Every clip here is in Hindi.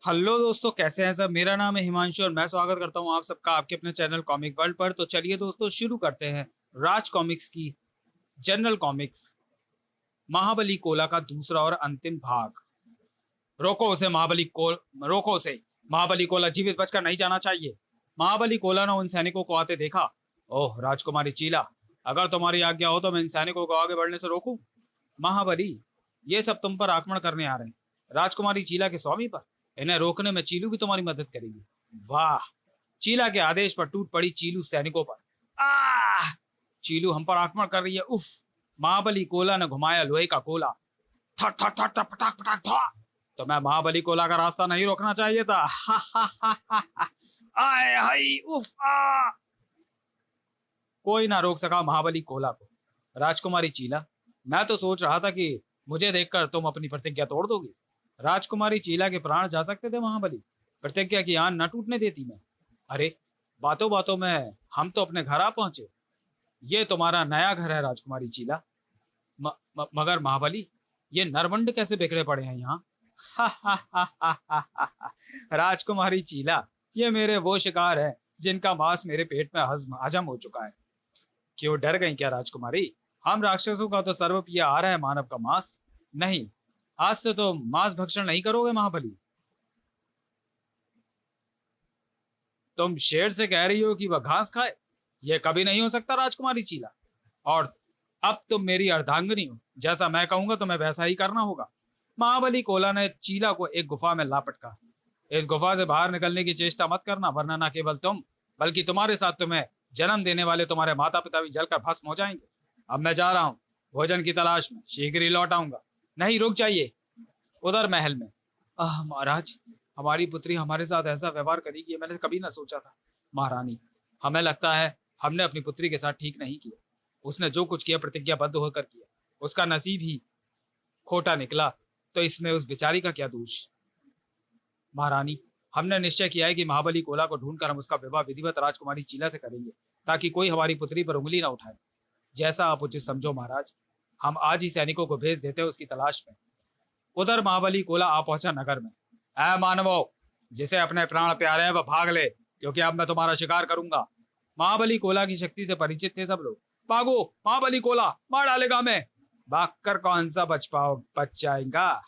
हेलो दोस्तों, कैसे हैं सब। मेरा नाम है हिमांशु और मैं स्वागत करता हूं आप सबका आपके अपने चैनल कॉमिक वर्ल्ड पर। तो चलिए दोस्तों, शुरू करते हैं राज कॉमिक्स की जनरल कॉमिक्स महाबली कोला का दूसरा और अंतिम भाग। रोको उसे महाबली कोल रोको उसे। महाबली कोला जीवित बचकर नहीं जाना चाहिए। महाबली कोला ने उन सैनिकों को आते देखा। ओह राजकुमारी चीला, अगर तुम्हारी आज्ञा हो तो मैं इन सैनिकों को आगे बढ़ने से रोकूं। महाबली, ये सब तुम पर आक्रमण करने आ रहे हैं, राजकुमारी चीला के स्वामी पर। इन्हें रोकने में चीलू भी तुम्हारी मदद करेगी। वाह। चीला के आदेश पर टूट पड़ी चीलू सैनिकों पर। आह! चीलू हम पर आक्रमण कर रही है, उफ। महाबली कोला ने घुमाया लोहे का कोला। ठक ठक ठक ठक पटाक पटाक था। तो मैं महाबली कोला का रास्ता नहीं रोकना चाहिए था। हा हा हा हा हा। आए हाय उफ आ। कोई ना रोक सका महाबली कोला को। राजकुमारी चीला, मैं तो सोच रहा था कि मुझे देखकर तुम अपनी प्रतिज्ञा तोड़ दोगी। राजकुमारी चीला के प्राण जा सकते थे महाबली, प्रतिज्ञा की आन न टूटने देती मैं। अरे, बातों बातों में हम तो अपने घर आ पहुंचे। ये तुम्हारा नया घर है राजकुमारी चीला। मगर महाबली, ये नरमंड कैसे बिखरे पड़े हैं यहाँ। हा हा हा हा हा हा हा। राजकुमारी चीला, ये मेरे वो शिकार है जिनका मांस मेरे पेट में हजम हजम हो चुका है। क्यों डर गई क्या राजकुमारी। हम राक्षसों का तो सर्वप्रिय आहार है मानव का मांस। नहीं, आज से तो मांस भक्षण नहीं करोगे महाबली। तुम शेर से कह रही हो कि वह घास खाए। यह कभी नहीं हो सकता राजकुमारी चीला। और अब तुम मेरी अर्धांगिनी हो, जैसा मैं कहूंगा तुम्हें वैसा ही करना होगा। महाबली कोला ने चीला को एक गुफा में लापटका। इस गुफा से बाहर निकलने की चेष्टा मत करना, वरना न केवल तुम बल्कि तुम्हारे साथ तुम्हें जन्म देने वाले तुम्हारे माता पिता भी जलकर भस्म हो जाएंगे। अब मैं जा रहा हूँ भोजन की तलाश में, शीघ्र ही लौट आऊंगा। नहीं, रुक जाइए। उधर महल में, आह महाराज, हमारी पुत्री हमारे साथ ऐसा व्यवहार करेगी ये मैंने कभी ना सोचा था। महारानी, हमें लगता है हमने अपनी पुत्री के साथ ठीक नहीं किया। उसने जो कुछ किया प्रतिज्ञाबद्ध होकर किया, उसका नसीब ही खोटा निकला, तो इसमें उस बेचारी का क्या दोष। महारानी, हमने निश्चय किया है कि महाबली कोला को ढूंढकर हम उसका विवाह विधिवत राजकुमारी चीला से करेंगे, ताकि कोई हमारी पुत्री पर उंगली ना उठाए। जैसा आप उचित समझो महाराज। हम आज ही सैनिकों को भेज देते हैं उसकी तलाश में। उधर महाबली कोला आ पहुंचा नगर में। ऐ मानवो, जिसे अपने प्राण प्यारे हैं वह भाग ले, क्योंकि अब मैं तुम्हारा शिकार करूंगा। महाबली कोला की शक्ति से परिचित थे सब लोग। भागो, महाबली कोला मार डालेगा हमें। भागकर कौन सा बच जाएगा।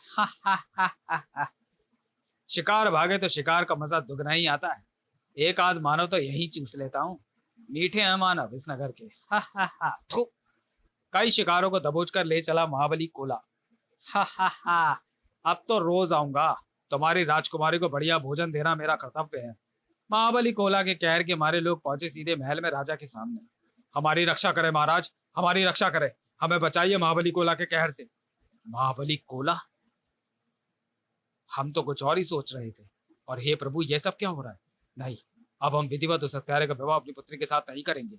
शिकार भागे तो शिकार का मजा दुगना ही आता है। एक आध मानव तो यही चूस लेता हूँ। मीठे हैं मानव इस नगर के। हा हा हा। थू। कई शिकारों को दबोच कर ले चला महाबली कोला। हा हा हा। अब तो रोज आऊंगा। तुम्हारी राजकुमारी को बढ़िया भोजन देना मेरा कर्तव्य है। महाबली कोला के कहर के मारे लोग पहुंचे सीधे महल में राजा के सामने। हमारी रक्षा करे महाराज, हमारी रक्षा करे, हमें बचाइए महाबली कोला के कहर से। महाबली कोला, हम तो कुछ और ही सोच रहे थे। और हे प्रभु, ये सब क्या हो रहा है। नहीं, अब हम विधिवत उस हत्यारे का विवाह अपनी पुत्री के साथ नहीं करेंगे।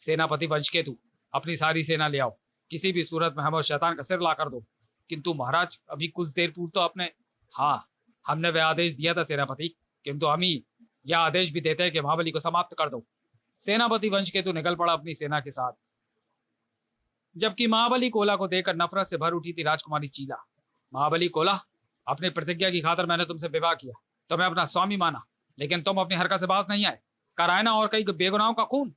सेनापति वंशकेतु, अपनी सारी सेना ले आओ। किसी भी सूरत में हमें उस शैतान का सिर ला कर दो। किंतु महाराज, अभी कुछ देर पूर्व तो आपने। हाँ, हमने वह आदेश दिया था सेनापति, किंतु हम ही यह आदेश भी देते हैं कि महाबली को समाप्त कर दो। सेनापति वंशकेतु निकल पड़ा अपनी सेना के साथ, जबकि महाबली कोला को देखकर नफरत से भर उठी थी राजकुमारी चीला। महाबली कोला, अपनी प्रतिज्ञा की खातर मैंने तुमसे विवाह किया, तुम्हें अपना स्वामी माना, लेकिन तुम अपनी हरकत से बाज नहीं आए। करायना और कई बेगुनाहों का खून।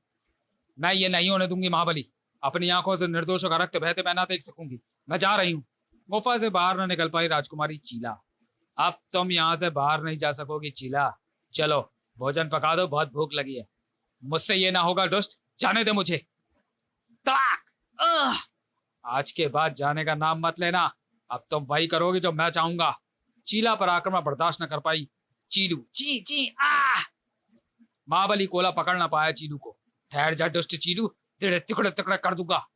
मैं ये नहीं होने दूंगी महाबली। अपनी आंखों से निर्दोषों का रक्त बहते मैं ना देख सकूंगी। मैं जा रही हूँ। गुफा से बाहर न निकल पाई राजकुमारी चीला। अब तुम यहाँ से बाहर नहीं जा सकोगी चीला। चलो, भोजन पका दो, बहुत भूख लगी है। मुझसे ये ना होगा दुष्ट, जाने दे मुझे। तड़ाक! आह! आज के बाद जाने का नाम मत लेना। अब तुम वही करोगे जो मैं चाहूंगा। चीला पर आक्रमण बर्दाश्त न कर पाई चीलू ची ची आ। महाबली कोला पकड़ ना पाया चीलू को। ठहर जा दुष्ट चीलू, तेरे टुकड़े टुकड़े कर दूंगा।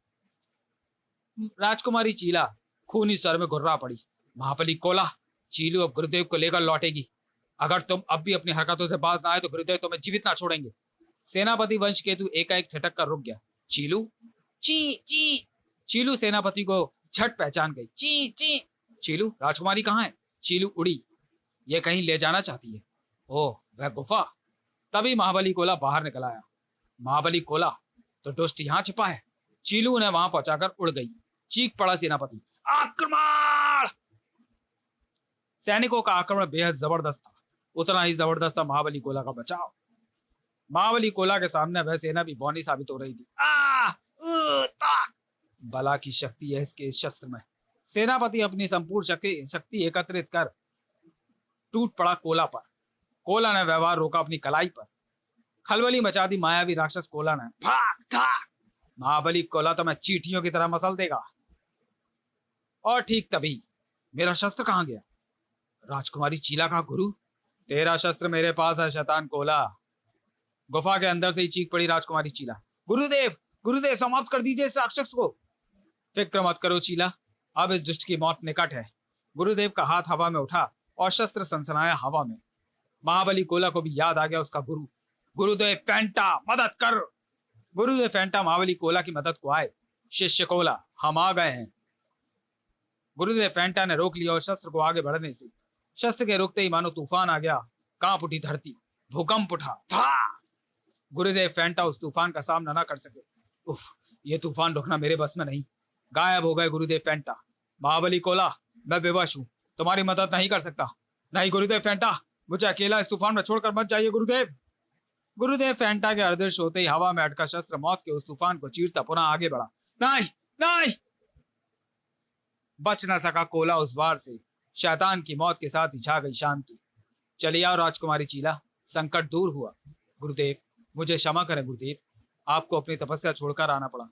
राजकुमारी चीला खूनी स्वर में घुर्रा पड़ी। महाबली कोला, चीलू अब गुरुदेव को लेकर लौटेगी। अगर तुम अब भी अपनी हरकतों से बाज ना आए तो गुरुदेव तुम्हें जीवित ना छोड़ेंगे। सेनापति वंश केतु एकाएक ठिठक कर रुक गया। चीलू ची ची। चीलू सेनापति को झट पहचान गई। ची ची। चीलू, राजकुमारी कहाँ है। चीलू उड़ी, ये कहीं ले जाना चाहती है। ओह, वह गुफा। तभी महाबली कोला बाहर निकल आया। महाबली कोला, तो दुष्ट यहाँ छिपा है। चीलू ने वहां पहुंचाकर उड़ गई। चीख पड़ा सेनापति। आक्रमण! सैनिकों का आक्रमण बेहद जबरदस्त था। उतना ही जबरदस्त था महाबली कोला का बचाव। महाबली कोला के सामने वह सेना भी बौनी साबित हो रही थी। ताक! बला की शक्ति है इसके इस शस्त्र में। सेनापति अपनी संपूर्ण शक्ति एकत्रित कर टूट पड़ा कोला पर। कोला ने व्यवहार रोका अपनी कलाई पर। खलबली मचा दी मायावी राक्षस कोला ने। भाग भाग! महाबली कोला तो मैं चींटियों की तरह मसल देगा। और ठीक तभी मेरा शस्त्र कहाँ गया? राजकुमारी चीला का गुरु, तेरा शस्त्र मेरे पास है शैतान कोला। गुफा के अंदर से ही चीख पड़ी राजकुमारी चीला। गुरुदेव, गुरुदेव, समाप्त कर दीजिए इस राक्षस को। फिक्र मत करो चीला, अब इस दुष्ट की मौत निकट है। गुरुदेव का हाथ हवा में उठा और शस्त्र सनसनाया हवा में। महाबली कोला को भी याद आ गया उसका गुरु। गुरुदेव फेंटा, मदद कर। गुरुदेव फेंटा महाबली कोला की मदद को आए। शिष्य कोला, हम आ गए हैं। गुरुदेव फेंटा ने रोक लिया और शस्त्र को आगे बढ़ने से शस्त्र के रुकते ही मानो तूफान आ गया। कांप उठी धरती, भूकंप उठा। था! गुरुदेव फेंटा उस तूफान का सामना न कर सके। उफ, ये तूफान रोकना मेरे बस में नहीं। गायब हो गए गुरुदेव फेंटा। महाबली कोला, मैं बेवश हूं, तुम्हारी मदद नहीं कर सकता। नहीं गुरुदेव फेंटा, मुझे अकेला इस तूफान में छोड़कर मत जाइए गुरुदेव। गुरुदेव फेंटा के अदृश्य होते ही हवा में अटका शस्त्र मौत के उस तूफान को चीरता पुनः आगे बढ़ा। नहीं नहीं! बच न सका कोला उस वार से। शैतान की मौत के साथ ही छा गई शांति। चली आओ राजकुमारी चीला, संकट दूर हुआ। गुरुदेव, मुझे क्षमा करें गुरुदेव, आपको अपनी तपस्या छोड़कर आना पड़ा।